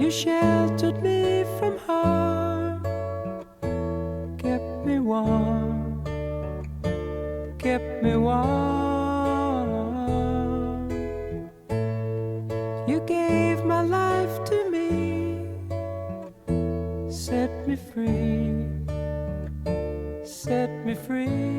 You sheltered me from harm, kept me warm, kept me warm. You gave my life to me, set me free, set me free.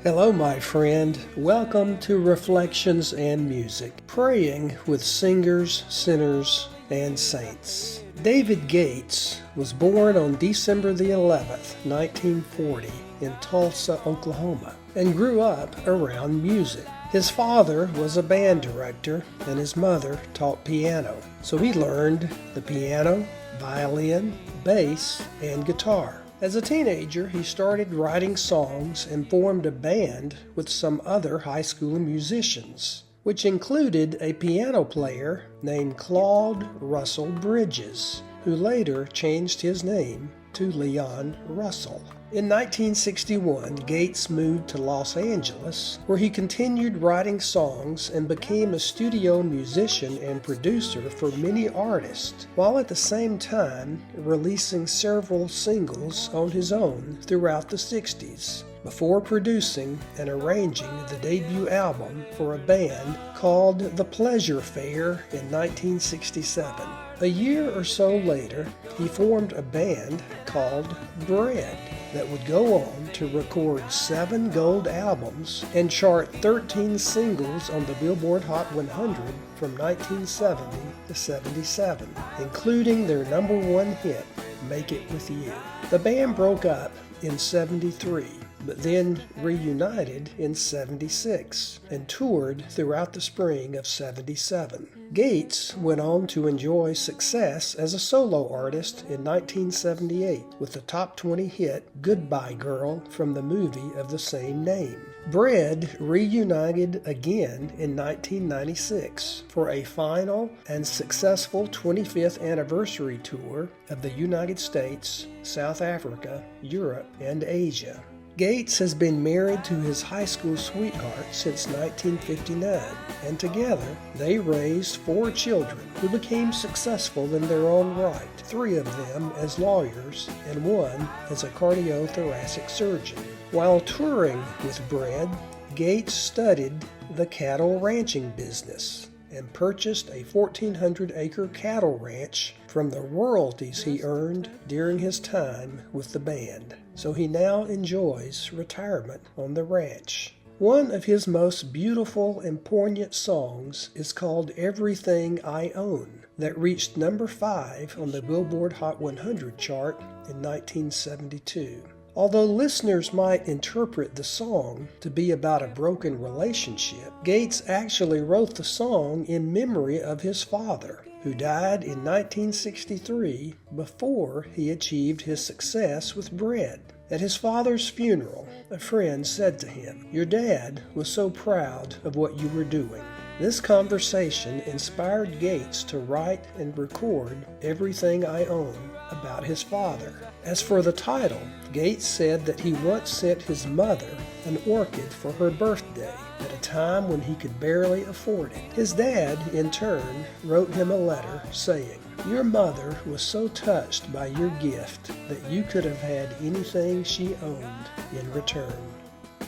Hello, my friend. Welcome to Reflections and Music, praying with singers, sinners, and saints. David Gates was born on December the 11th, 1940, in Tulsa, Oklahoma, and grew up around music. His father was a band director, and his mother taught piano, so he learned the piano, violin, bass, and guitar. As a teenager, he started writing songs and formed a band with some other high school musicians, which included a piano player named Claude Russell Bridges, who later changed his name to Leon Russell. In 1961, Gates moved to Los Angeles, where he continued writing songs and became a studio musician and producer for many artists, while at the same time releasing several singles on his own throughout the 60s, before producing and arranging the debut album for a band called The Pleasure Fair in 1967. A year or so later, he formed a band called Bread that would go on to record 7 gold albums and chart 13 singles on the Billboard Hot 100 from 1970 to 77, including their number 1 hit, Make It With You. The band broke up in 73, but then reunited in 76 and toured throughout the spring of 77. Gates went on to enjoy success as a solo artist in 1978 with the top 20 hit Goodbye Girl from the movie of the same name. Bread reunited again in 1996 for a final and successful 25th anniversary tour of the United States, South Africa, Europe, and Asia. Gates has been married to his high school sweetheart since 1959, and together they raised 4 children who became successful in their own right, 3 of them as lawyers and 1 as a cardiothoracic surgeon. While touring with Bread, Gates studied the cattle ranching business and purchased a 1,400-acre cattle ranch from the royalties he earned during his time with the band. So he now enjoys retirement on the ranch. One of his most beautiful and poignant songs is called Everything I Own, that reached number 5 on the Billboard Hot 100 chart in 1972. Although listeners might interpret the song to be about a broken relationship, Gates actually wrote the song in memory of his father, who died in 1963 before he achieved his success with Bread. At his father's funeral, a friend said to him, "Your dad was so proud of what you were doing." This conversation inspired Gates to write and record Everything I Own about his father. As for the title, Gates said that he once sent his mother an orchid for her birthday at a time when he could barely afford it. His dad, in turn, wrote him a letter saying, "Your mother was so touched by your gift that you could have had anything she owned in return."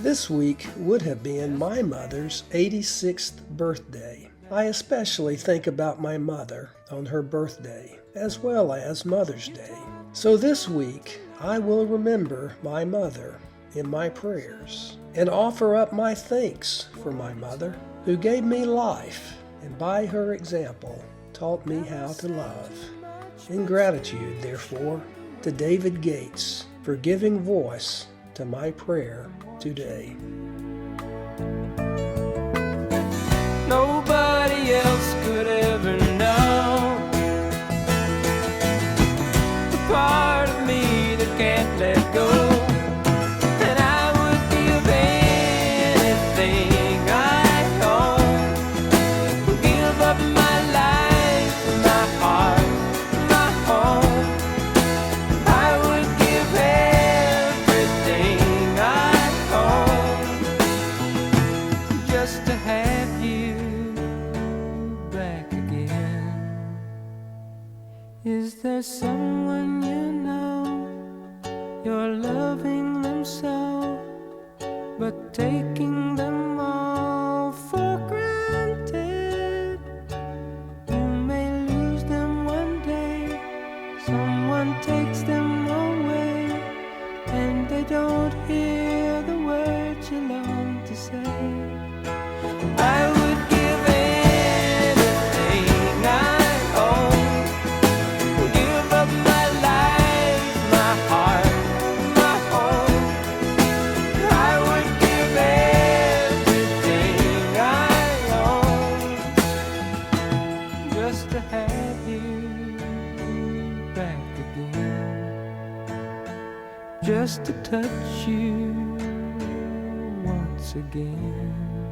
This week would have been my mother's 86th birthday. I especially think about my mother on her birthday, as well as Mother's Day. So this week, I will remember my mother in my prayers and offer up my thanks for my mother, who gave me life and by her example taught me how to love. In gratitude, therefore, to David Gates for giving voice to my prayer today. Nobody else could ever know the part of me that can't let go. And I would give anything I own, give up my life, my heart, my home. I would give everything I own loving them so, but taking them all for granted. You may lose them one day, someone takes them away, and they don't hear the words you long to say. I would give anything I own, give up my life, my heart, my home. I would give everything I own just to have you back again, just to touch you once again.